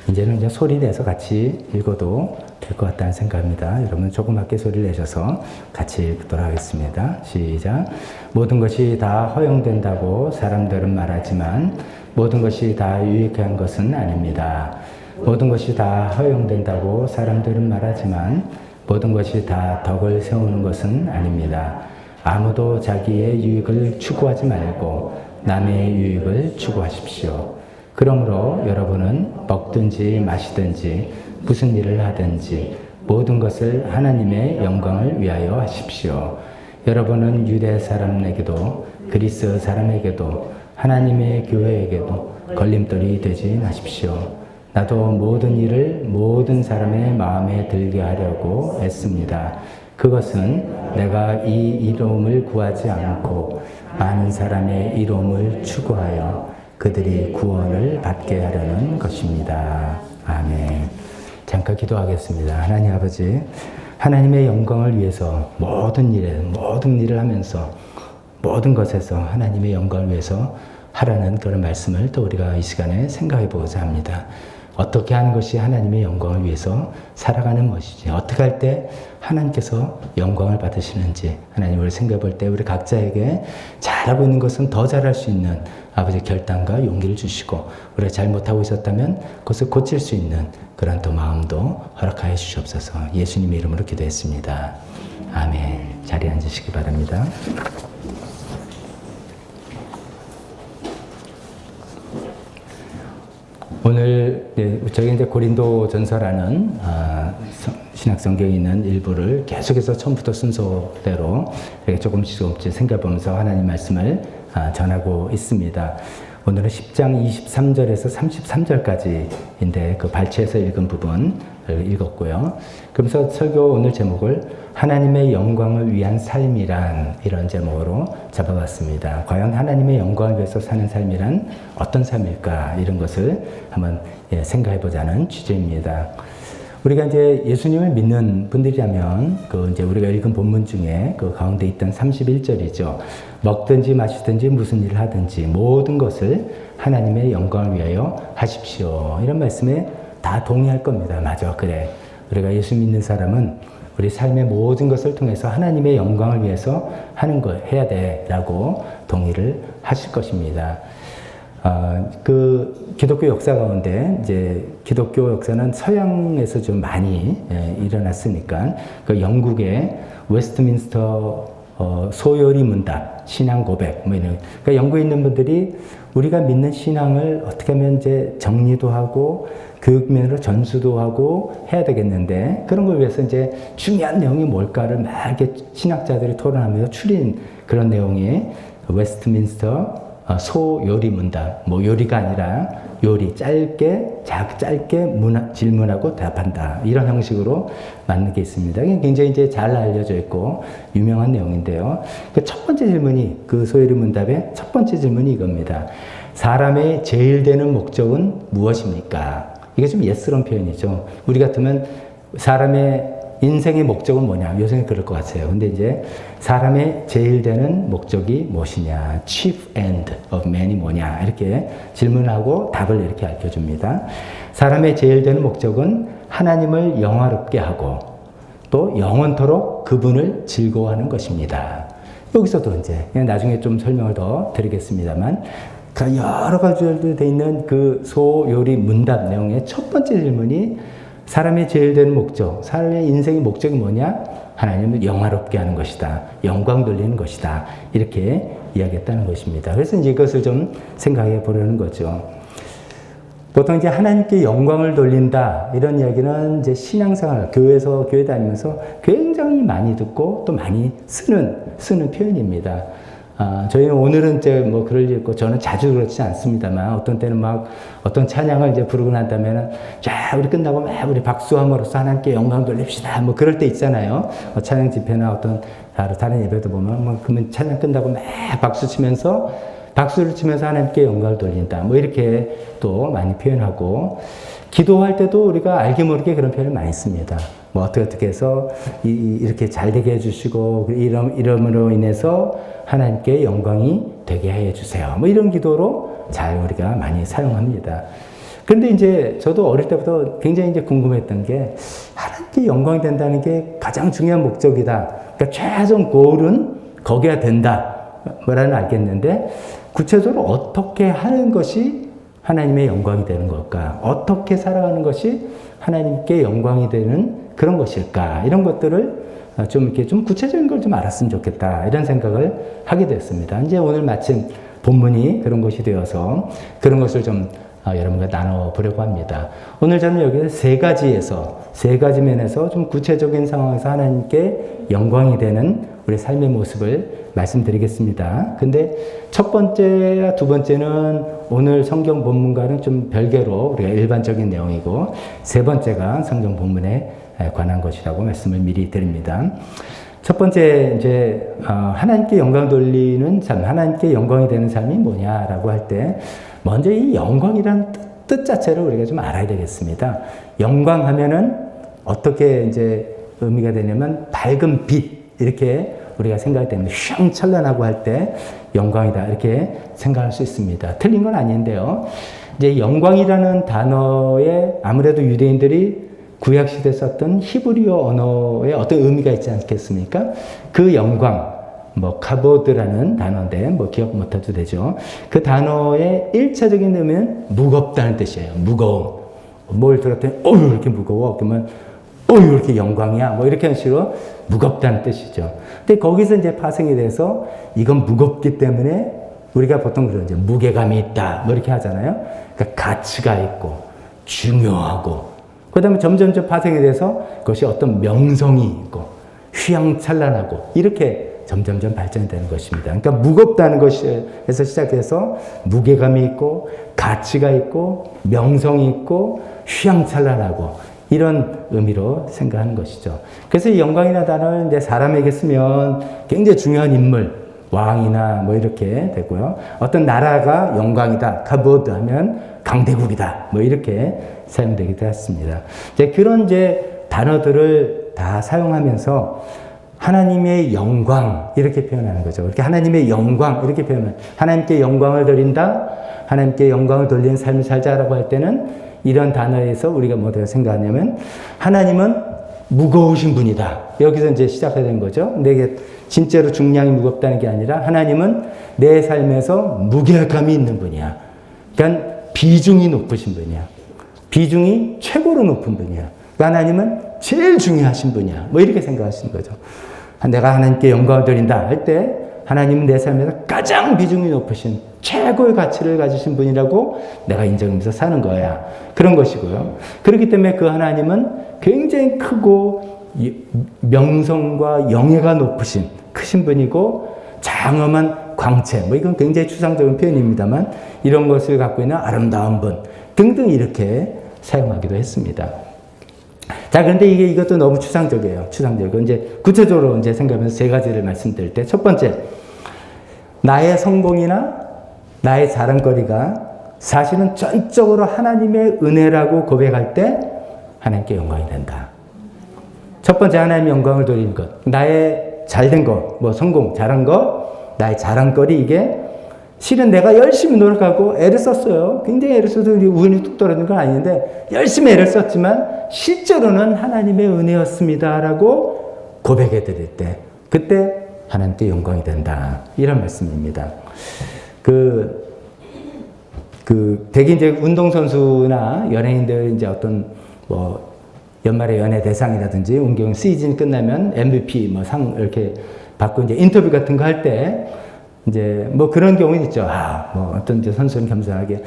이제는 이제 소리 내서 같이 읽어도 될 것 같다는 생각입니다. 여러분 조그맣게 소리를 내셔서 같이 읽도록 하겠습니다. 시작. 모든 것이 다 허용된다고 사람들은 말하지만 모든 것이 다 유익한 것은 아닙니다. 모든 것이 다 허용된다고 사람들은 말하지만 모든 것이 다 덕을 세우는 것은 아닙니다. 아무도 자기의 유익을 추구하지 말고 남의 유익을 추구하십시오. 그러므로 여러분은 먹든지 마시든지 무슨 일을 하든지 모든 것을 하나님의 영광을 위하여 하십시오. 여러분은 유대 사람에게도 그리스 사람에게도 하나님의 교회에게도 걸림돌이 되지 마십시오. 나도 모든 일을 모든 사람의 마음에 들게 하려고 애씁니다. 그것은 내가 이 이로움을 구하지 않고 많은 사람의 이로움을 추구하여 그들이 구원을 받게 하려는 것입니다. 아멘. 잠깐 기도하겠습니다. 하나님 아버지, 하나님의 영광을 위해서 모든 일을 하면서 모든 것에서 하나님의 영광을 위해서 하라는 그런 말씀을 또 우리가 이 시간에 생각해 보고자 합니다. 어떻게 하는 것이 하나님의 영광을 위해서 살아가는 것이지, 어떻게 할 때 하나님께서 영광을 받으시는지 하나님을 생각해 볼 때 우리 각자에게 잘하고 있는 것은 더 잘할 수 있는 아버지 결단과 용기를 주시고, 우리가 잘못하고 있었다면 그것을 고칠 수 있는 그런 또 마음도 허락하여 주시옵소서. 예수님의 이름으로 기도했습니다. 아멘. 자리에 앉으시기 바랍니다. 오늘 저희 이제 고린도 전서라는 신약 성경에 있는 일부를 계속해서 처음부터 순서대로 이렇게 조금씩 생각해 보면서 하나님 말씀을 전하고 있습니다. 오늘은 10장 23절에서 33절까지인데 그 발췌해서 읽은 부분을 읽었고요. 그러면서 설교 오늘 제목을 하나님의 영광을 위한 삶이란 이런 제목으로 잡아봤습니다. 과연 하나님의 영광을 위해서 사는 삶이란 어떤 삶일까, 이런 것을 한번 생각해보자는 주제입니다. 우리가 이제 예수님을 믿는 분들이라면 그 이제 우리가 읽은 본문 중에 그 가운데 있던 31절이죠. 먹든지 마시든지 무슨 일을 하든지 모든 것을 하나님의 영광을 위하여 하십시오. 이런 말씀에 다 동의할 겁니다. 맞아, 그래. 우리가 예수 믿는 사람은 우리 삶의 모든 것을 통해서 하나님의 영광을 위해서 하는 거 해야 돼라고 동의를 하실 것입니다. 그 기독교 역사 가운데 이제 기독교 역사는 서양에서 좀 많이 일어났으니까 그 영국의 웨스트민스터 소요리 문답, 신앙 고백, 뭐 이런. 그러니까 영국에 있는 분들이 우리가 믿는 신앙을 어떻게 하면 이제 정리도 하고 교육면으로 전수도 하고 해야 되겠는데, 그런 걸 위해서 이제 중요한 내용이 뭘까를 막 이렇게 신학자들이 토론하면서 추린 그런 내용이 웨스트민스터 소요리 문답, 뭐 요리가 아니라 요리, 짧게 질문하고 답한다, 이런 형식으로 만든 게 있습니다. 굉장히 이제 잘 알려져 있고 유명한 내용인데요. 그 첫 번째 질문이, 그 소요리 문답의 첫 번째 질문이 이겁니다. 사람의 제일 되는 목적은 무엇입니까? 이게 좀 예스러운 표현이죠. 우리 같으면 사람의 인생의 목적은 뭐냐? 요새는 그럴 것 같아요. 근데 이제 사람의 제일 되는 목적이 무엇이냐? chief end of man이 뭐냐? 이렇게 질문하고 답을 이렇게 알려줍니다. 사람의 제일 되는 목적은 하나님을 영화롭게 하고 또 영원토록 그분을 즐거워하는 것입니다. 여기서도 이제 나중에 좀 설명을 더 드리겠습니다만, 여러 가지로 되어 있는 그 소요리 문답 내용의 첫 번째 질문이 사람의 제일 되는 목적, 사람의 인생의 목적이 뭐냐? 하나님을 영화롭게 하는 것이다. 영광 돌리는 것이다. 이렇게 이야기했다는 것입니다. 그래서 이제 이것을 좀 생각해 보려는 거죠. 보통 이제 하나님께 영광을 돌린다, 이런 이야기는 이제 신앙생활, 교회 다니면서 굉장히 많이 듣고 또 많이 쓰는 표현입니다. 저희는 오늘은 이제 뭐 그럴 일 있고, 저는 자주 그렇지 않습니다만, 어떤 때는 막 어떤 찬양을 이제 부르고 난 다음에는, 자, 우리 끝나고 막 우리 박수함으로써 하나님께 영광 돌립시다. 뭐 그럴 때 있잖아요. 찬양 집회나 어떤 다른 예배도 보면, 뭐 그러면 찬양 끝나고 막 박수를 치면서 하나님께 영광을 돌린다. 뭐 이렇게 또 많이 표현하고, 기도할 때도 우리가 알게 모르게 그런 표현을 많이 씁니다. 뭐 어떻게 해서 이렇게 잘 되게 해주시고, 이름으로 인해서 하나님께 영광이 되게 해 주세요. 뭐 이런 기도로 잘 우리가 많이 사용합니다. 근데 이제 저도 어릴 때부터 굉장히 이제 궁금했던 게 하나님께 영광이 된다는 게 가장 중요한 목적이다. 그러니까 최종 골은 거기야 된다. 뭐라는 알겠는데 구체적으로 어떻게 하는 것이 하나님의 영광이 되는 걸까? 어떻게 살아가는 것이 하나님께 영광이 되는 그런 것일까? 이런 것들을 좀 이렇게 좀 구체적인 걸 좀 알았으면 좋겠다. 이런 생각을 하게 됐습니다. 이제 오늘 마침 본문이 그런 것이 되어서 그런 것을 좀 여러분과 나눠보려고 합니다. 오늘 저는 여기 세 가지 면에서 좀 구체적인 상황에서 하나님께 영광이 되는 우리 삶의 모습을 말씀드리겠습니다. 근데 첫 번째와 두 번째는 오늘 성경 본문과는 좀 별개로 우리가 일반적인 내용이고 세 번째가 성경 본문에 관한 것이라고 말씀을 미리 드립니다. 첫 번째 이제 하나님께 영광 돌리는 삶, 하나님께 영광이 되는 삶이 뭐냐라고 할 때 먼저 이 영광이라는 뜻 자체를 우리가 좀 알아야 되겠습니다. 영광하면은 어떻게 이제 의미가 되냐면 밝은 빛 이렇게 우리가 생각할 때는 휘황찬란하고 할 때 영광이다 이렇게 생각할 수 있습니다. 틀린 건 아닌데요. 이제 영광이라는 단어에 아무래도 유대인들이 구약시대에 썼던 히브리어 언어에 어떤 의미가 있지 않겠습니까? 그 영광, 카보드라는 단어인데, 기억 못해도 되죠. 그 단어의 1차적인 의미는 무겁다는 뜻이에요. 무거움. 뭘 들었더니, 어휴, 이렇게 무거워. 그러면, 어휴, 이렇게 영광이야. 이렇게 하는 식으로 무겁다는 뜻이죠. 근데 거기서 이제 파생이 돼서 이건 무겁기 때문에 우리가 보통 그런 이제 무게감이 있다. 이렇게 하잖아요. 그러니까 가치가 있고, 중요하고, 그 다음에 점점 파생이 돼서 그것이 어떤 명성이 있고 휘황찬란하고 이렇게 점점 발전되는 것입니다. 그러니까 무겁다는 것에서 시작해서 무게감이 있고 가치가 있고 명성이 있고 휘황찬란하고 이런 의미로 생각하는 것이죠. 그래서 이 영광이라는 단어를 이제 사람에게 쓰면 굉장히 중요한 인물, 왕이나 이렇게 되고요. 어떤 나라가 영광이다, 카보드 하면 강대국이다, 이렇게 사용되기도 했습니다. 그런 이제 단어들을 다 사용하면서 하나님의 영광 이렇게 표현하는 거죠. 이렇게 하나님의 영광 이렇게 표현을 하나님께 영광을 드린다, 하나님께 영광을 돌리는 삶을 살자라고 할 때는 이런 단어에서 우리가 뭐라고 생각하냐면 하나님은 무거우신 분이다. 여기서 이제 시작해야 되는 거죠. 근데 이게 진짜로 중량이 무겁다는 게 아니라 하나님은 내 삶에서 무게감이 있는 분이야. 그러니까 비중이 높으신 분이야. 비중이 최고로 높은 분이야. 그러니까 하나님은 제일 중요하신 분이야. 이렇게 생각하시는 거죠. 내가 하나님께 영광을 드린다 할 때 하나님은 내 삶에서 가장 비중이 높으신 최고의 가치를 가지신 분이라고 내가 인정하면서 사는 거야. 그런 것이고요. 그렇기 때문에 그 하나님은 굉장히 크고 명성과 영예가 높으신 크신 분이고 장엄한 광채, 이건 굉장히 추상적인 표현입니다만 이런 것을 갖고 있는 아름다운 분 등등 이렇게 사용하기도 했습니다. 자, 그런데 이것도 너무 추상적이에요. 추상적이고 이제 구체적으로 이제 생각하면서 세 가지를 말씀드릴 때 첫 번째, 나의 성공이나 나의 자랑거리가 사실은 전적으로 하나님의 은혜라고 고백할 때 하나님께 영광이 된다. 첫 번째, 하나님의 영광을 돌리는 것. 나의 잘된 것, 성공, 잘한 것, 나의 자랑거리, 이게 실은 내가 열심히 노력하고 애를 썼어요. 굉장히 애를 써도 운이 뚝 떨어지는 건 아닌데 열심히 애를 썼지만 실제로는 하나님의 은혜였습니다라고 고백해 드릴 때 그때 하나님께 영광이 된다. 이런 말씀입니다. 대개 이제 운동선수나 연예인들 이제 어떤 연말에 연예 대상이라든지 운경 시즌 끝나면 MVP 상 이렇게 받고 이제 인터뷰 같은 거 할 때 이제 그런 경우는 있죠. 어떤 이제 선수는 겸손하게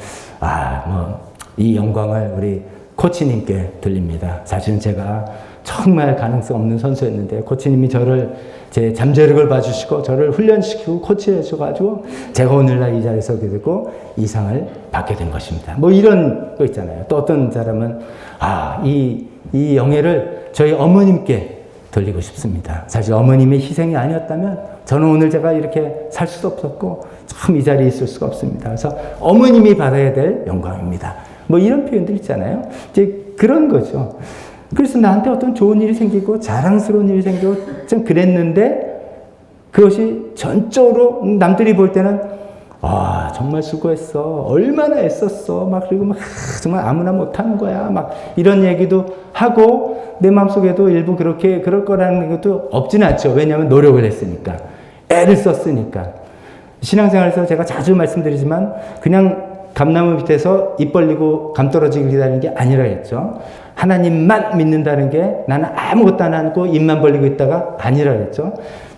이 영광을 우리 코치님께 돌립니다. 사실은 제가 정말 가능성 없는 선수였는데 코치님이 저를 제 잠재력을 봐주시고 저를 훈련시키고 코치해 주셔가지고 제가 오늘날 이 자리에 서게 되고 이 상을 받게 된 것입니다. 이런 거 있잖아요. 또 어떤 사람은 이 영예를 저희 어머님께 돌리고 싶습니다. 사실 어머님의 희생이 아니었다면 저는 오늘 제가 이렇게 살 수도 없었고 참 이 자리에 있을 수가 없습니다. 그래서 어머님이 받아야 될 영광입니다. 이런 표현들 있잖아요. 이제 그런 거죠. 그래서 나한테 어떤 좋은 일이 생기고 자랑스러운 일이 생기고 좀 그랬는데 그것이 전적으로 남들이 볼 때는 아, 정말 수고했어. 얼마나 애썼어. 막, 그리고 막, 정말 아무나 못하는 거야. 막, 이런 얘기도 하고, 내 마음속에도 일부 그럴 거라는 것도 없지는 않죠. 왜냐하면 노력을 했으니까. 애를 썼으니까. 신앙생활에서 제가 자주 말씀드리지만, 그냥 감나무 밑에서 입 벌리고 감 떨어지기 기다리는 게 아니라 했죠. 하나님만 믿는다는 게 나는 아무것도 안 하고 입만 벌리고 있다가 아니라 했죠.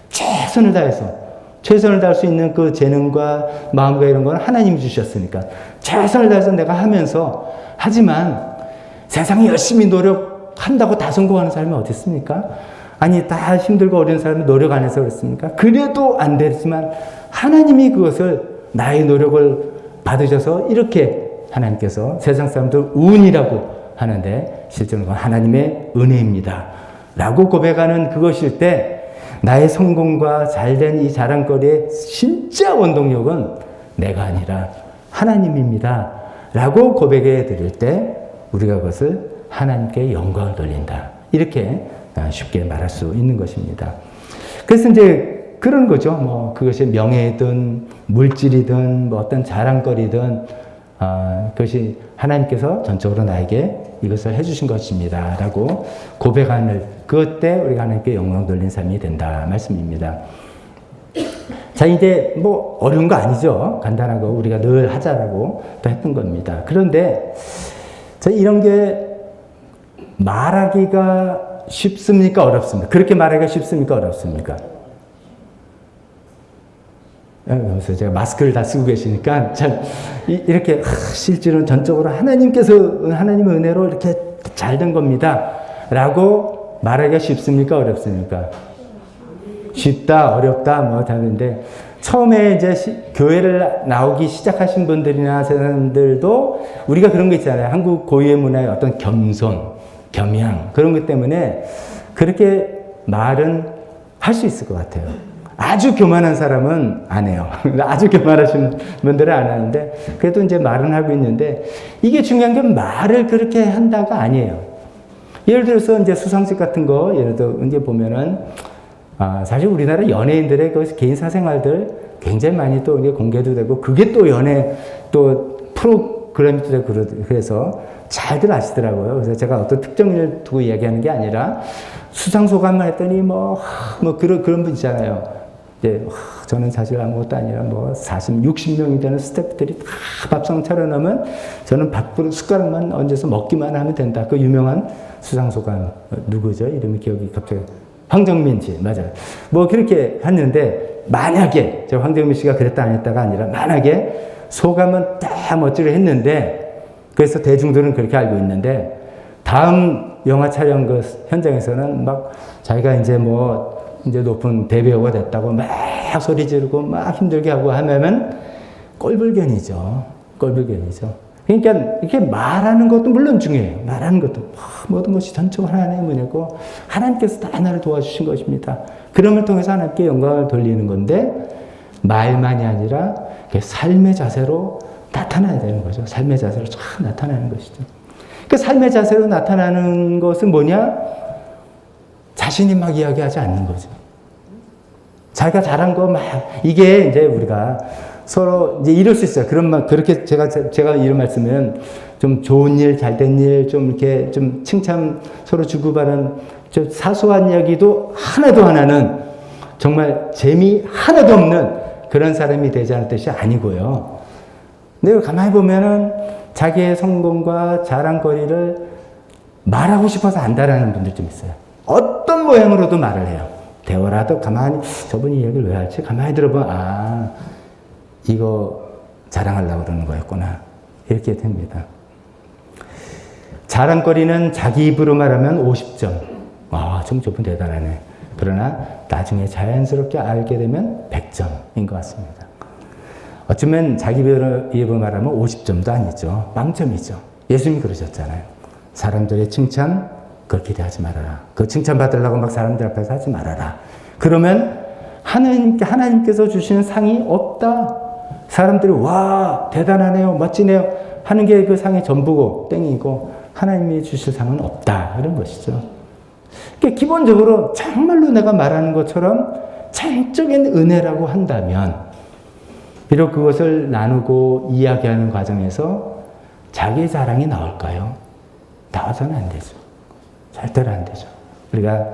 최선을 다해서. 최선을 다할 수 있는 그 재능과 마음과 이런 건 하나님이 주셨으니까 최선을 다해서 내가 하면서, 하지만 세상에 열심히 노력한다고 다 성공하는 사람이 어디 있습니까? 아니, 다 힘들고 어려운 사람이 노력 안 해서 그렇습니까? 그래도 안 되지만 하나님이 그것을 나의 노력을 받으셔서 이렇게 하나님께서 세상 사람들 운이라고 하는데 실제로는 그건 하나님의 은혜입니다 라고 고백하는 그것일 때, 나의 성공과 잘된 이 자랑거리의 진짜 원동력은 내가 아니라 하나님입니다 라고 고백해 드릴 때, 우리가 그것을 하나님께 영광을 돌린다, 이렇게 쉽게 말할 수 있는 것입니다. 그래서 이제 그런 거죠. 뭐 그것이 명예든 물질이든 뭐 어떤 자랑거리든 그것이 하나님께서 전적으로 나에게 이것을 해주신 것입니다 라고 고백하는 그때 우리가 하나님께 영광 돌린 삶이 된다 말씀입니다. 자, 이제 뭐 어려운 거 아니죠. 간단하고 우리가 늘 하자라고 또 했던 겁니다. 그런데 자, 이런 게 말하기가 쉽습니까? 어렵습니까? 그렇게 말하기가 쉽습니까? 어렵습니까? 그래서 제가 마스크를 다 쓰고 계시니까 참 이렇게 실제로는 전적으로 하나님의 은혜로 이렇게 잘 된 겁니다 라고 말하기가 쉽습니까? 어렵습니까? 쉽다, 어렵다, 뭐 다른데, 처음에 이제 교회를 나오기 시작하신 분들이나 사람들도 우리가 그런 거 있잖아요. 한국 고유의 문화의 어떤 겸손, 겸양, 그런 것 때문에 그렇게 말은 할 수 있을 것 같아요. 아주 교만한 사람은 안 해요. 아주 교만하신 분들은 안 하는데, 그래도 이제 말은 하고 있는데, 이게 중요한 게 말을 그렇게 한다가 아니에요. 예를 들어서 이제 수상식 같은 거, 예를 들어 이제 보면은, 사실 우리나라 연예인들의 그 개인 사생활들 굉장히 많이 또 공개도 되고, 그게 또 또 프로그램도 되고, 그래서 잘들 아시더라고요. 그래서 제가 어떤 특정인을 두고 이야기하는 게 아니라, 수상소감만 했더니 그런 분 있잖아요. 이제 저는 사실 아무것도 아니라 60명이 되는 스태프들이 다 밥상 차려놓으면 저는 밥그릇 숟가락만 얹어서 먹기만 하면 된다. 그 유명한 수상소감 누구죠? 이름이 기억이 갑자기 황정민 씨, 맞아요. 그렇게 했는데, 만약에 저 황정민 씨가 그랬다 안 했다가 아니라, 만약에 소감은 다 멋지게 했는데, 그래서 대중들은 그렇게 알고 있는데, 다음 영화 촬영 그 현장에서는 자기가 이제 높은 대배우가 됐다고 막 소리 지르고 막 힘들게 하고 하면은 꼴불견이죠. 꼴불견이죠. 그러니까 이렇게 말하는 것도 물론 중요해요. 말하는 것도 모든 것이 전적으로 하나님의 은혜고 하나님께서 다 나를 도와주신 것입니다. 그럼을 통해서 하나님께 영광을 돌리는 건데, 말만이 아니라 삶의 자세로 나타나야 되는 거죠. 삶의 자세로 참 나타나는 것이죠. 그 삶의 자세로 나타나는 것은 뭐냐? 자신이 막 이야기하지 않는 거죠. 자기가 잘한 거 이게 이제 우리가 서로 이제 이럴 수 있어요. 그렇게 제가 이런 말씀은 좀 좋은 일, 잘된 일, 좀 이렇게 좀 칭찬 서로 주고받은 좀 사소한 이야기도 하나도 안 하는, 정말 재미 하나도 없는 그런 사람이 되자는 뜻이 아니고요. 근데 가만히 보면은 자기의 성공과 자랑거리를 말하고 싶어서 안다라는 분들 좀 있어요. 어떤 모양으로도 말을 해요. 대화라도 가만히, 저분이 이 얘기를 왜 할지 가만히 들어보면, 이거 자랑하려고 그러는 거였구나. 이렇게 됩니다. 자랑거리는 자기 입으로 말하면 50점. 좀 저분 대단하네. 그러나 나중에 자연스럽게 알게 되면 100점인 것 같습니다. 어쩌면 자기 입으로 말하면 50점도 아니죠. 빵점이죠. 예수님이 그러셨잖아요. 사람들의 칭찬 그걸 기대하지 말아라. 그 칭찬 받으려고 막 사람들 앞에서 하지 말아라. 그러면 하나님께서 주시는 상이 없다. 사람들이 와 대단하네요, 멋지네요 하는 게 그 상의 전부고 땡이고, 하나님이 주실 상은 없다 이런 것이죠. 그러니까 기본적으로 정말로 내가 말하는 것처럼 전적인 은혜라고 한다면, 비록 그것을 나누고 이야기하는 과정에서 자기 자랑이 나올까요? 나와서는 안 되죠. 절대로 안 되죠. 우리가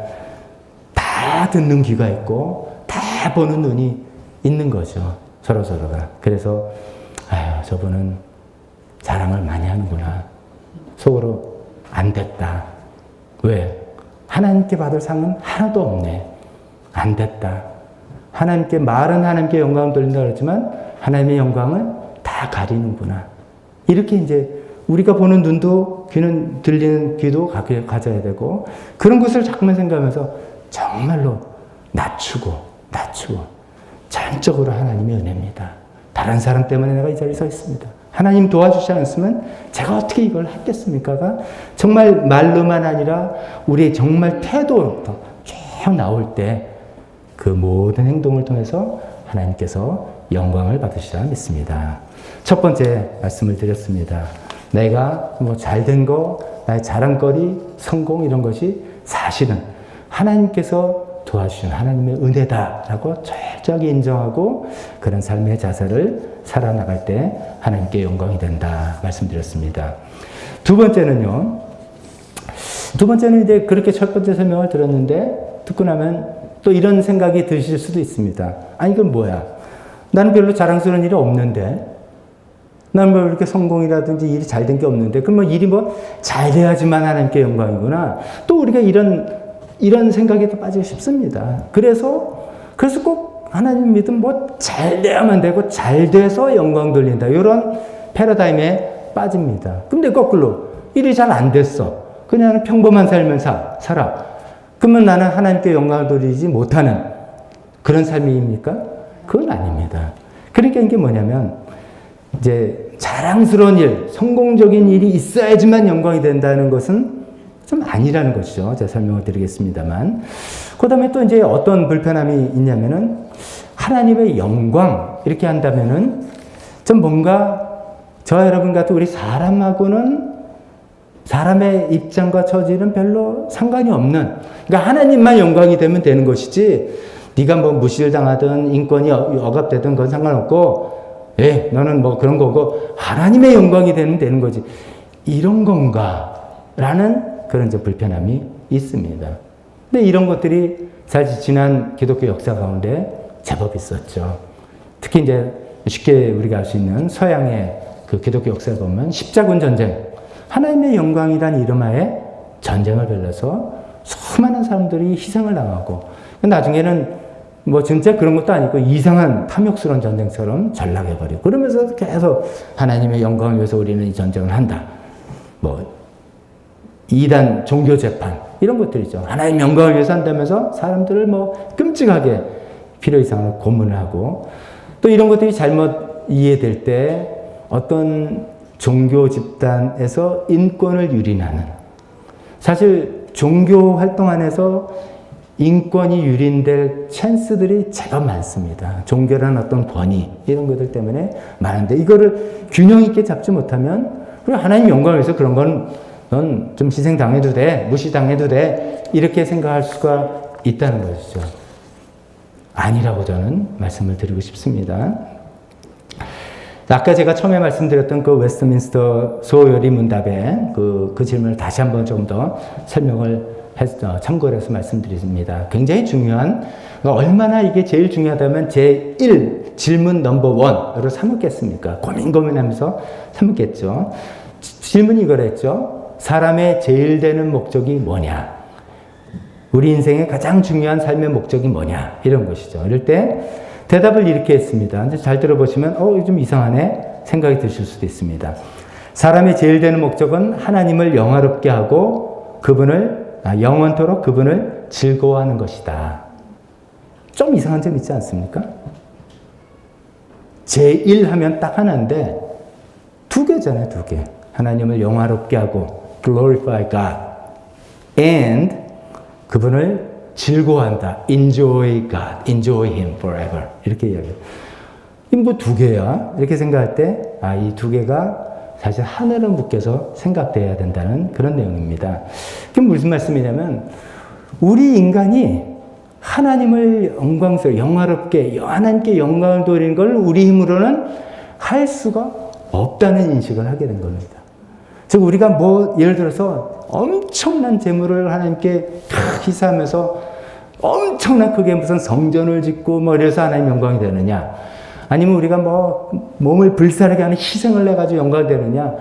다 듣는 귀가 있고 다 보는 눈이 있는 거죠. 서로서로가. 그래서 아유, 저분은 자랑을 많이 하는구나. 속으로 안 됐다. 왜? 하나님께 받을 상은 하나도 없네. 안 됐다. 하나님께 말은 하나님께 영광을 돌린다 그랬지만 하나님의 영광을 다 가리는구나. 이렇게 이제 우리가 보는 눈도 귀는 들리는 귀도 가져야 되고 그런 것을 자꾸만 생각하면서 정말로 낮추고 전적으로 하나님의 은혜입니다. 다른 사람 때문에 내가 이 자리에 서 있습니다. 하나님 도와주지 않았으면 제가 어떻게 이걸 했겠습니까가 정말 말로만 아니라 우리의 정말 태도부터 쭉 나올 때 그 모든 행동을 통해서 하나님께서 영광을 받으시라 믿습니다. 첫 번째 말씀을 드렸습니다. 내가 뭐 잘된 거, 나의 자랑거리, 성공 이런 것이 사실은 하나님께서 도와주신 하나님의 은혜다라고 철저하게 인정하고 그런 삶의 자세를 살아나갈 때 하나님께 영광이 된다 말씀드렸습니다. 두 번째는 이제 그렇게 첫 번째 설명을 들었는데 듣고 나면 또 이런 생각이 드실 수도 있습니다. 아니 이건 뭐야? 나는 별로 자랑스러운 일이 없는데 나는 뭐 이렇게 성공이라든지 일이 잘 된 게 없는데 그러면 일이 뭐 잘 돼야지만 하나님께 영광이구나. 또 우리가 이런 생각에 또 빠지기 쉽습니다. 그래서 꼭 하나님 믿음 뭐 잘 돼야만 되고 잘 돼서 영광 돌린다. 이런 패러다임에 빠집니다. 근데 거꾸로 일이 잘 안 됐어. 그냥 평범한 삶을 살아. 그러면 나는 하나님께 영광을 돌리지 못하는 그런 삶입니까? 그건 아닙니다. 그러니까 이게 뭐냐면 이제 자랑스러운 일, 성공적인 일이 있어야지만 영광이 된다는 것은 좀 아니라는 것이죠. 제가 설명을 드리겠습니다만. 그 다음에 또 이제 어떤 불편함이 있냐면은 하나님의 영광 이렇게 한다면은 좀 뭔가 저와 여러분 같은 우리 사람하고는 사람의 입장과 처지는 별로 상관이 없는 그러니까 하나님만 영광이 되면 되는 것이지 네가 뭐 무시를 당하든 인권이 억압되든 그건 상관없고 너는 뭐 그런 거고 하나님의 영광이 되는 거지 이런 건가? 라는 그런 이제 불편함이 있습니다. 근데 이런 것들이 사실 지난 기독교 역사 가운데 제법 있었죠. 특히 이제 쉽게 우리가 알 수 있는 서양의 그 기독교 역사에 보면 십자군 전쟁 하나님의 영광이란 이름하에 전쟁을 벌여서 수많은 사람들이 희생을 당하고 나중에는 뭐 진짜 그런 것도 아니고 이상한 탐욕스러운 전쟁처럼 전락해버리고 그러면서 계속 하나님의 영광을 위해서 우리는 이 전쟁을 한다. 뭐 이단 종교 재판 이런 것들이죠. 하나님 영광을 위해서 한다면서 사람들을 뭐 끔찍하게 필요 이상으로 고문을 하고 또 이런 것들이 잘못 이해될 때 어떤 종교 집단에서 인권을 유린하는 사실 종교 활동 안에서 인권이 유린될 찬스들이 제법 많습니다. 종교라는 어떤 권위 이런 것들 때문에 많은데 이거를 균형 있게 잡지 못하면 그리고 하나님 영광을 위해서 그런 건 넌 좀 희생당해도 돼 무시당해도 돼 이렇게 생각할 수가 있다는 것이죠. 아니라고 저는 말씀을 드리고 싶습니다. 아까 제가 처음에 말씀드렸던 그 웨스트민스터 소요리 문답의 그 질문을 다시 한번 조금 더 설명을 참고를 해서 말씀드립니다. 굉장히 중요한, 그러니까 얼마나 이게 제일 중요하다면 제1 질문 넘버 1으로 삼았겠습니까? 고민하면서 삼았겠죠. 질문이 이거랬죠. 사람의 제일 되는 목적이 뭐냐? 우리 인생의 가장 중요한 삶의 목적이 뭐냐? 이런 것이죠. 이럴 때 대답을 이렇게 했습니다. 잘 들어보시면 좀 이상하네 생각이 드실 수도 있습니다. 사람의 제일 되는 목적은 하나님을 영화롭게 하고 영원토록 그분을 즐거워하는 것이다. 좀 이상한 점 있지 않습니까? 제1 하면 딱 하나인데 두 개잖아요. 두 개. 하나님을 영화롭게 하고 glorify God and 그분을 즐거워한다. Enjoy God, enjoy Him forever. 이렇게 이야기해요. 이 뭐 두 개야? 이렇게 생각할 때, 이 두 개가 사실 하나로 묶여서 생각돼야 된다는 그런 내용입니다. 그게 무슨 말씀이냐면, 우리 인간이 하나님을 영화롭게 하나님께 영광을 돌리는 걸 우리 힘으로는 할 수가 없다는 인식을 하게 된 겁니다. 즉 우리가 예를 들어서 엄청난 재물을 하나님께 희사하면서 엄청난 크게 무슨 성전을 짓고 이래서 하나님 영광이 되느냐, 아니면 우리가 몸을 불사르게 하는 희생을 내가지고 영광이 되느냐,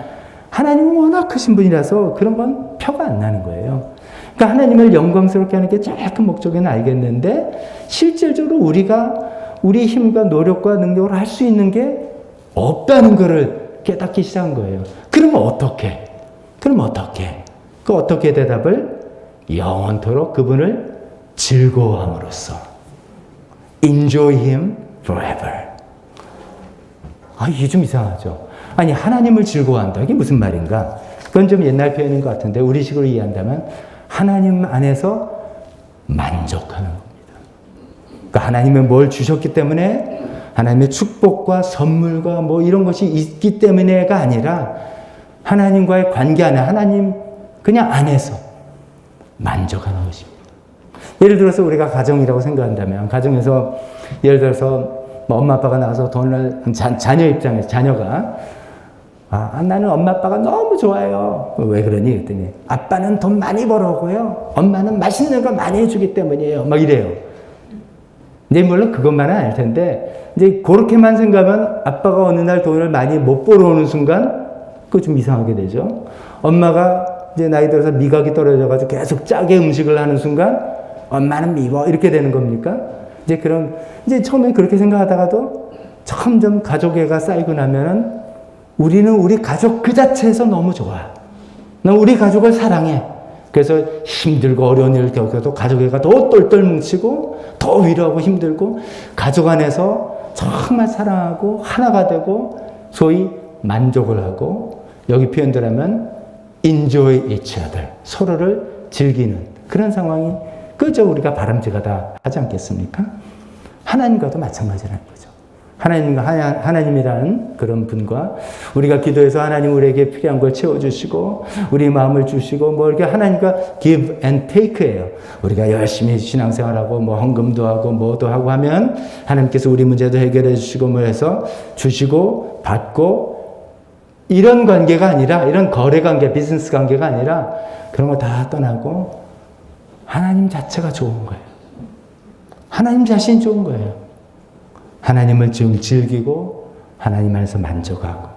하나님은 워낙 크신 분이라서 그런 건 표가 안 나는 거예요. 그러니까 하나님을 영광스럽게 하는 게 제일 큰 목적은 알겠는데, 실질적으로 우리가 우리 힘과 노력과 능력으로 할 수 있는 게 없다는 것을 깨닫기 시작한 거예요. 그러면 어떻게? 그 어떻게 대답을? 영원토록 그분을 즐거워함으로써. Enjoy Him forever. 이게 좀 이상하죠. 아니, 하나님을 즐거워한다. 이게 무슨 말인가? 그건 좀 옛날 표현인 것 같은데, 우리식으로 이해한다면 하나님 안에서 만족하는 겁니다. 그러니까 하나님은 뭘 주셨기 때문에, 하나님의 축복과 선물과 이런 것이 있기 때문에가 아니라, 하나님과의 관계 안에, 하나님 그냥 안에서 만족하는 것입니다. 예를 들어서 우리가 가정이라고 생각한다면, 가정에서 예를 들어서 엄마 아빠가 나와서 돈을, 자녀 입장에서 자녀가 나는 엄마 아빠가 너무 좋아요. 왜 그러니? 그랬더니 아빠는 돈 많이 벌어오고요, 엄마는 맛있는 거 많이 해주기 때문이에요. 이래요. 이제 물론 그것만은 아닐 텐데, 이제 그렇게만 생각하면 아빠가 어느 날 돈을 많이 못 벌어오는 순간 그거 좀 이상하게 되죠. 엄마가 이제 나이 들어서 미각이 떨어져가지고 계속 짜게 음식을 하는 순간 엄마는 미워, 이렇게 되는 겁니까? 이제 처음에 그렇게 생각하다가도 점점 가족애가 쌓이고 나면은 우리는 우리 가족 그 자체에서 너무 좋아. 나 우리 가족을 사랑해. 그래서 힘들고 어려운 일을 겪어도 가족애가 더 똘똘 뭉치고 더 위로하고 힘들고, 가족 안에서 정말 사랑하고 하나가 되고 소위 만족을 하고, 여기 표현대로하면 enjoy each other, 서로를 즐기는 그런 상황이 그저 우리가 바람직하다 하지 않겠습니까? 하나님과도 마찬가지라는 거죠. 하나님이라는 그런 분과 우리가 기도해서 하나님 우리에게 필요한 걸 채워주시고 우리 마음을 주시고 이렇게 하나님과 give and take예요. 우리가 열심히 신앙생활하고 헌금도 하고 뭐도 하고 하면 하나님께서 우리 문제도 해결해 주시고 해서 주시고 받고, 이런 관계가 아니라, 이런 거래 관계, 비즈니스 관계가 아니라 그런 거 다 떠나고 하나님 자체가 좋은 거예요. 하나님 자신이 좋은 거예요. 하나님을 즐기고 하나님 안에서 만족하고,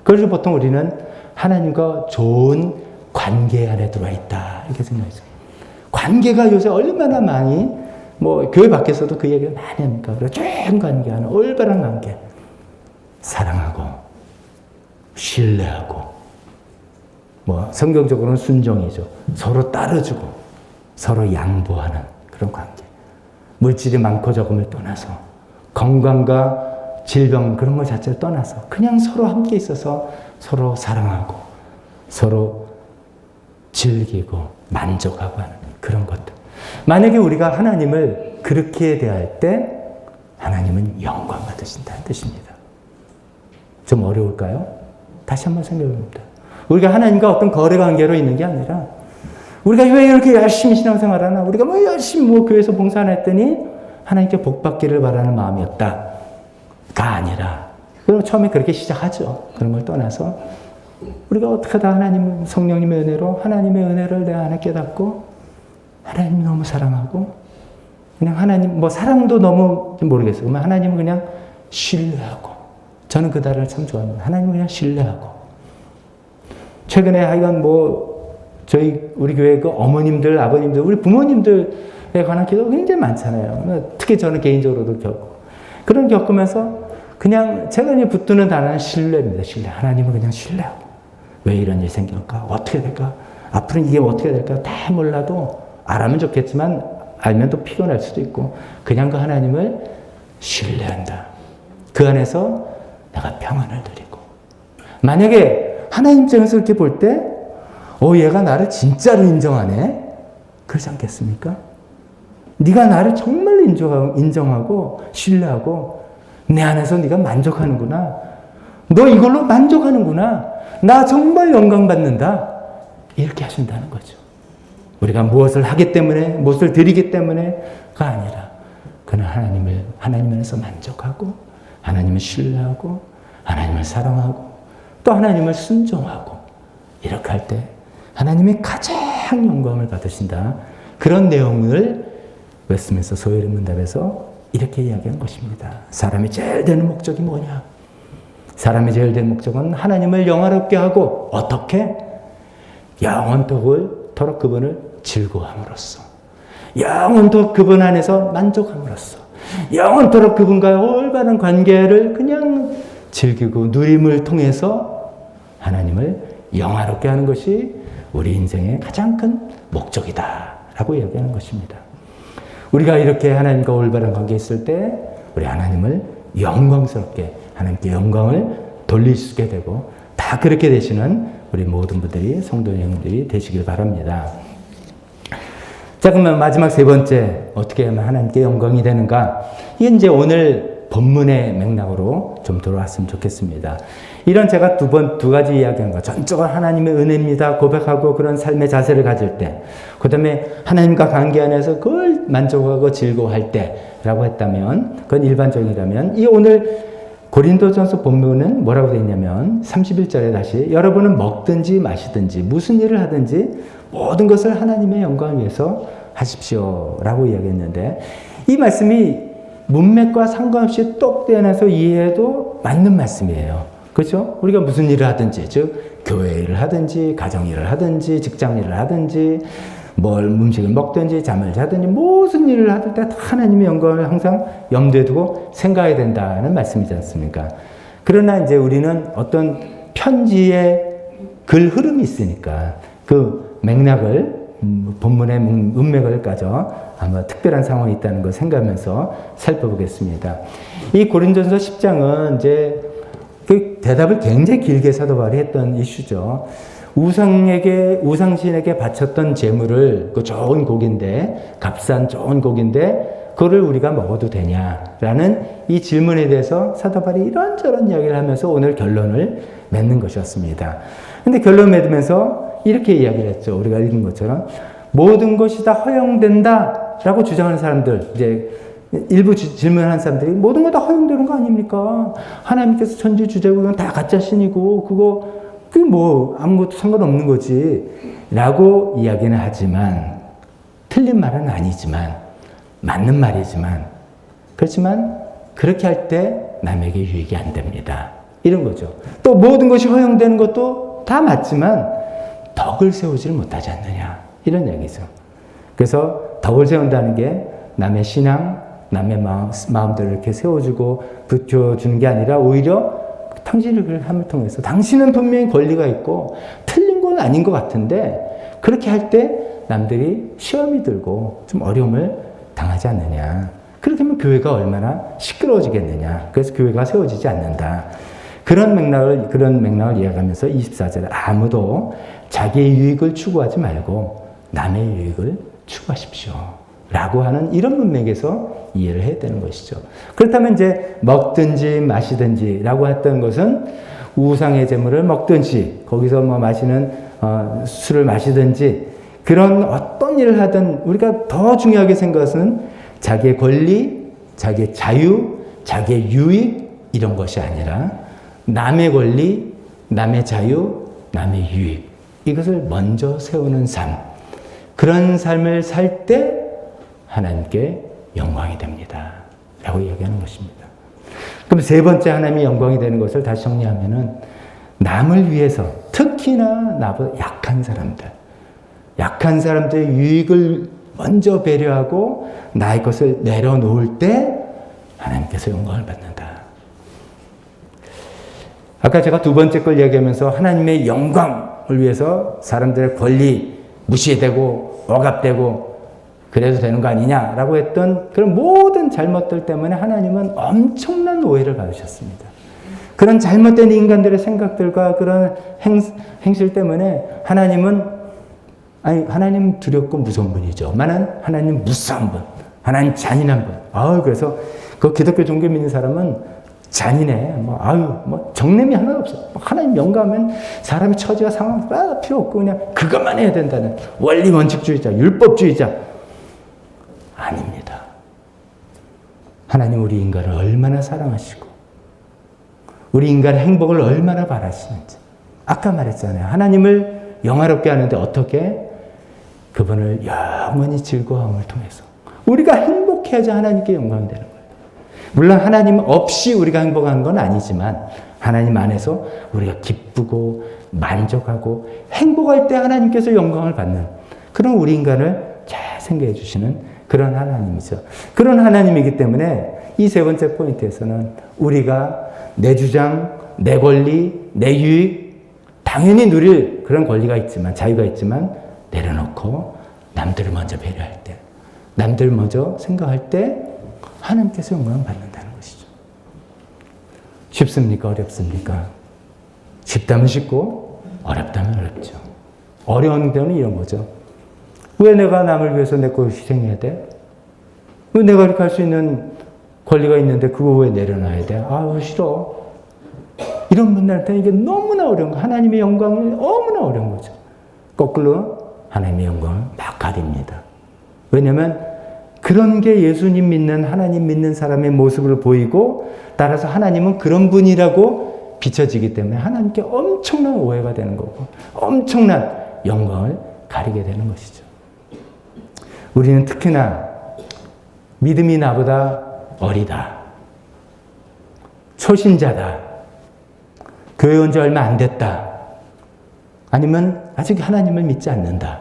그래서 보통 우리는 하나님과 좋은 관계 안에 들어와 있다 이렇게 생각하죠. 관계가 요새 얼마나 많이 교회 밖에서도 그 얘기를 많이 합니까? 그리고 좋은 관계 안에, 올바른 관계, 사랑하고 신뢰하고 성경적으로는 순종이죠. 서로 따라주고 서로 양보하는 그런 관계. 물질이 많고 적음을 떠나서, 건강과 질병 그런 것 자체를 떠나서 그냥 서로 함께 있어서 서로 사랑하고 서로 즐기고 만족하고 하는 그런 것들. 만약에 우리가 하나님을 그렇게 대할 때 하나님은 영광 받으신다는 뜻입니다. 좀 어려울까요? 다시 한번 생각해 봅니다. 우리가 하나님과 어떤 거래 관계로 있는 게 아니라, 우리가 왜 이렇게 열심히 신앙생활하나, 우리가 열심히 교회에서 봉사 안 했더니 하나님께 복 받기를 바라는 마음이었다가 아니라, 그럼 처음에 그렇게 시작하죠. 그런 걸 떠나서 우리가 어떻게 하다 하나님 성령님의 은혜로 하나님의 은혜를 내 안에 깨닫고 하나님 너무 사랑하고, 그냥 하나님 사랑도 너무 모르겠어요. 그러면 하나님은 그냥 신뢰하고, 저는 그 단어를 참 좋아합니다. 하나님은 그냥 신뢰하고. 최근에 하여간 우리 교회 어머님들, 아버님들, 우리 부모님들에 관한 기도가 굉장히 많잖아요. 특히 저는 개인적으로도 겪고. 그런 겪으면서 그냥 제가 붙드는 단어는 신뢰입니다. 신뢰. 하나님은 그냥 신뢰하고. 왜 이런 일이 생길까? 어떻게 될까? 앞으로 이게 어떻게 될까? 다 몰라도 알면 좋겠지만 알면 또 피곤할 수도 있고, 그냥 그 하나님을 신뢰한다. 그 안에서 내가 평안을 누리고. 만약에 하나님 입장에서 이렇게 볼 때, 얘가 나를 진짜로 인정하네? 그러지 않겠습니까? 네가 나를 정말로 인정하고 신뢰하고 내 안에서 네가 만족하는구나. 너 이걸로 만족하는구나. 나 정말 영광 받는다. 이렇게 하신다는 거죠. 우리가 무엇을 하기 때문에, 무엇을 드리기 때문에가 아니라 그는 하나님 안에서 만족하고 하나님을 신뢰하고 하나님을 사랑하고 또 하나님을 순종하고 이렇게 할 때 하나님이 가장 영광을 받으신다. 그런 내용을 웨스트민스터 소요리 문답에서 이렇게 이야기한 것입니다. 사람이 제일 되는 목적이 뭐냐? 사람이 제일 되는 목적은 하나님을 영화롭게 하고 어떻게? 영원토록 그분을 즐거워함으로써, 영원토록 그분 안에서 만족함으로써, 영원토록 그분과의 올바른 관계를 그냥 즐기고 누림을 통해서 하나님을 영화롭게 하는 것이 우리 인생의 가장 큰 목적이다 라고 이야기하는 것입니다. 우리가 이렇게 하나님과 올바른 관계에 있을 때 우리 하나님을 영광스럽게, 하나님께 영광을 돌릴 수 있게 되고 다 그렇게 되시는 우리 모든 분들이, 성도 여러분들이 되시길 바랍니다. 자, 그러면 마지막 세 번째, 어떻게 하면 하나님께 영광이 되는가? 이게 이제 오늘 본문의 맥락으로 좀 들어왔으면 좋겠습니다. 이런 제가 두 가지 이야기한 거, 전적으로 하나님의 은혜입니다 고백하고 그런 삶의 자세를 가질 때, 그 다음에 하나님과 관계 안에서 그걸 만족하고 즐거워할 때라고 했다면, 그건 일반적이라면, 이 오늘 고린도전서 본문은 뭐라고 되어 있냐면 31절에 다시 여러분은 먹든지 마시든지 무슨 일을 하든지 모든 것을 하나님의 영광을 위해서 하십시오 라고 이야기했는데, 이 말씀이 문맥과 상관없이 똑 떼어내서 이해해도 맞는 말씀이에요. 그렇죠? 우리가 무슨 일을 하든지, 즉 교회 일을 하든지 가정 일을 하든지 직장 일을 하든지 음식을 먹든지 잠을 자든지 무슨 일을 할 때 하나님의 영광을 항상 염두에 두고 생각해야 된다는 말씀이지 않습니까? 그러나 이제 우리는 어떤 편지의 글 흐름이 있으니까 그 맥락을, 본문의 문맥을 까져 아마 특별한 상황이 있다는 걸 생각하면서 살펴보겠습니다. 이 고린도전서 10장은 이제 그 대답을 굉장히 길게 사도 바울이 했던 이슈죠. 우상신에게 바쳤던 제물을, 그 좋은 고기인데, 값싼 좋은 고기인데, 그거를 우리가 먹어도 되냐라는 이 질문에 대해서 사도 바울이 이런저런 이야기를 하면서 오늘 결론을 맺는 것이었습니다. 근데 결론 맺으면서 이렇게 이야기를 했죠. 우리가 읽은 것처럼 모든 것이 다 허용된다라고 주장하는 사람들, 이제 일부 질문하는 사람들이 모든 거 다 허용되는 거 아닙니까? 하나님께서 천지주제국은 다 가짜 신이고 그게 아무것도 상관없는 거지 라고 이야기는 하지만, 틀린 말은 아니지만 맞는 말이지만, 그렇지만 그렇게 할 때 남에게 유익이 안 됩니다. 이런 거죠. 또 모든 것이 허용되는 것도 다 맞지만 덕을 세우지를 못하지 않느냐, 이런 얘기죠. 그래서 덕을 세운다는 게 남의 신앙, 남의 마음들을 이렇게 세워주고 붙여주는 게 아니라 오히려 당신을 함을 통해서, 당신은 분명히 권리가 있고 틀린 건 아닌 것 같은데 그렇게 할 때 남들이 시험이 들고 좀 어려움을 당하지 않느냐. 그렇게 하면 교회가 얼마나 시끄러워지겠느냐. 그래서 교회가 세워지지 않는다. 그런 맥락을 이야기하면서 24절에 아무도 자기의 유익을 추구하지 말고 남의 유익을 추구하십시오 라고 하는 이런 문맥에서 이해를 해야 되는 것이죠. 그렇다면 이제 먹든지 마시든지 라고 했던 것은 우상의 제물을 먹든지 거기서 마시는 술을 마시든지 그런 어떤 일을 하든 우리가 더 중요하게 생각하는 자기의 권리, 자기의 자유, 자기의 유익 이런 것이 아니라 남의 권리, 남의 자유, 남의 유익 이것을 먼저 세우는 삶, 그런 삶을 살 때 하나님께 영광이 됩니다 라고 이야기하는 것입니다. 그럼 세 번째 하나님이 영광이 되는 것을 다시 정리하면은 남을 위해서, 특히나 나보다 약한 사람들의 유익을 먼저 배려하고 나의 것을 내려놓을 때 하나님께서 영광을 받는다. 아까 제가 두 번째 걸 이야기하면서 하나님의 영광을 위해서 사람들의 권리 무시되고 억압되고 그래도 되는 거 아니냐라고 했던 그런 모든 잘못들 때문에 하나님은 엄청난 오해를 받으셨습니다. 그런 잘못된 인간들의 생각들과 그런 행실 때문에 하나님 두렵고 무서운 분이죠. 하나님 무서운 분, 하나님 잔인한 분. 그래서 그 기독교 종교 믿는 사람은 잔인해. 정냄이 하나도 없어. 하나님 영감하면 사람의 처지와 상황 필요 없고 그냥 그것만 해야 된다는 원리 원칙주의자, 율법주의자. 아닙니다. 하나님 우리 인간을 얼마나 사랑하시고 우리 인간의 행복을 얼마나 바라시는지. 아까 말했잖아요. 하나님을 영화롭게 하는데 어떻게? 그분을 영원히 즐거움을 통해서. 우리가 행복해야지 하나님께 영광이 되는 거예요. 물론 하나님 없이 우리가 행복한 건 아니지만 하나님 안에서 우리가 기쁘고 만족하고 행복할 때 하나님께서 영광을 받는 그런 우리 인간을 잘 생각해 주시는 그런 하나님이죠. 그런 하나님이기 때문에 이 세 번째 포인트에서는 우리가 내 주장, 내 권리, 내 유익 당연히 누릴 그런 권리가 있지만 자유가 있지만 내려놓고 남들을 먼저 배려할 때 남들 먼저 생각할 때 하나님께서 영광을 받는다는 것이죠. 쉽습니까? 어렵습니까? 쉽다면 쉽고 어렵다면 어렵죠. 어려운 데는 이런 거죠. 왜 내가 남을 위해서 내 걸 희생해야 돼? 왜 내가 이렇게 할 수 있는 권리가 있는데 그거 왜 내려놔야 돼? 아유 싫어. 이런 분들한테 이게 너무나 어려운 거. 하나님의 영광이 너무나 어려운 거죠. 거꾸로 하나님의 영광을 막 가립니다. 왜냐하면 그런 게 예수님 믿는 하나님 믿는 사람의 모습을 보이고 따라서 하나님은 그런 분이라고 비춰지기 때문에 하나님께 엄청난 오해가 되는 거고 엄청난 영광을 가리게 되는 것이죠. 우리는 특히나 믿음이 나보다 어리다. 초신자다. 교회 온 지 얼마 안 됐다. 아니면 아직 하나님을 믿지 않는다.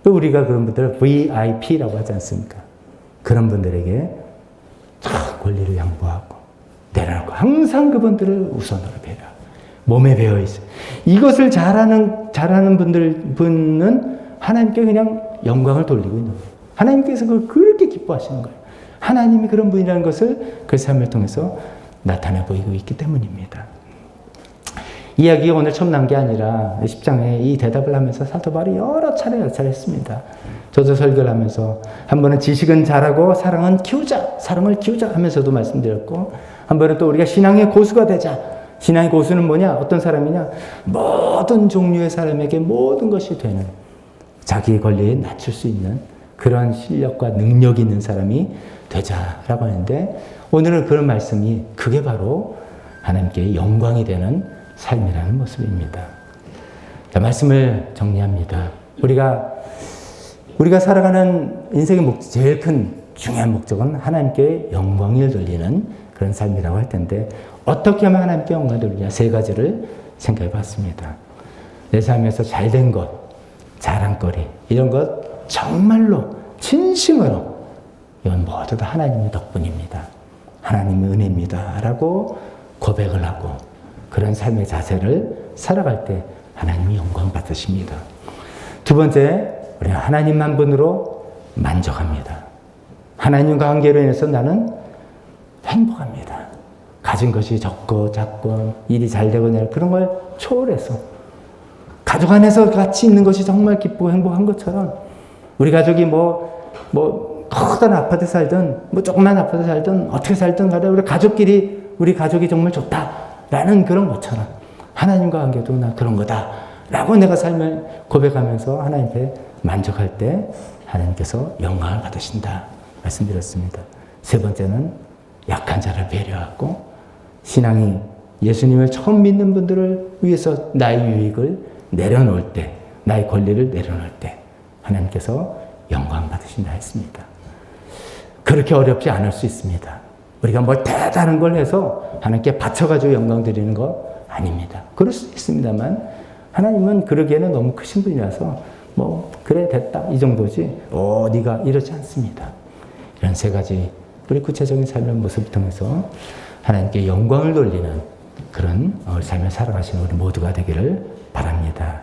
우리가 그런 분들을 VIP라고 하지 않습니까? 그런 분들에게 권리를 양보하고 내려놓고 항상 그분들을 우선으로 배려하고 몸에 배어 있어요. 이것을 잘하는 분은 하나님께 그냥 영광을 돌리고 있는 거예요. 하나님께서 그걸 그렇게 기뻐하시는 거예요. 하나님이 그런 분이라는 것을 그 삶을 통해서 나타내 보이고 있기 때문입니다. 이야기가 오늘 처음 난 게 아니라 10장에 이 대답을 하면서 사도 바울이 여러 차례 했습니다. 저도 설교를 하면서 한 번은 지식은 잘하고 사랑은 키우자, 사랑을 키우자 하면서도 말씀드렸고 한 번은 또 우리가 신앙의 고수가 되자. 신앙의 고수는 뭐냐? 어떤 사람이냐? 모든 종류의 사람에게 모든 것이 되는 자기의 권리에 낮출 수 있는 그런 실력과 능력이 있는 사람이 되자라고 하는데 오늘은 그런 말씀이 그게 바로 하나님께 영광이 되는 삶이라는 모습입니다. 자, 말씀을 정리합니다. 우리가 살아가는 인생의 제일 큰 중요한 목적은 하나님께 영광을 돌리는 그런 삶이라고 할 텐데 어떻게 하면 하나님께 영광을 돌리냐 세 가지를 생각해 봤습니다. 내 삶에서 잘된 것, 자랑거리 이런 것 정말로 진심으로 이건 모두 다 하나님의 덕분입니다. 하나님의 은혜입니다. 라고 고백을 하고 그런 삶의 자세를 살아갈 때 하나님이 영광 받으십니다. 두 번째, 우리는 하나님 한 분으로 만족합니다. 하나님과 관계로 인해서 나는 행복합니다. 가진 것이 적고 작고 일이 잘 되거나 그런 걸 초월해서 가족 안에서 같이 있는 것이 정말 기쁘고 행복한 것처럼 우리 가족이 커다란 아파트 살든 조그만 아파트 살든 어떻게 살든 간에 우리 가족이 정말 좋다라는 그런 것처럼 하나님과 관계도 나 그런 거다라고 내가 삶을 고백하면서 하나님께 만족할 때 하나님께서 영광을 받으신다 말씀드렸습니다. 세 번째는 약한 자를 배려하고 신앙이 예수님을 처음 믿는 분들을 위해서 나의 유익을 내려놓을 때 나의 권리를 내려놓을 때 하나님께서 영광 받으신다 했습니다. 그렇게 어렵지 않을 수 있습니다. 우리가 뭘 대단한 걸 해서 하나님께 바쳐가지고 영광 드리는 거 아닙니다. 그럴 수 있습니다만 하나님은 그러기에는 너무 크신 분이라서 그래 됐다 이 정도지 네가 이러지 않습니다. 이런 세 가지 우리 구체적인 삶의 모습을 통해서 하나님께 영광을 돌리는 그런 삶을 살아가시는 우리 모두가 되기를 바랍니다.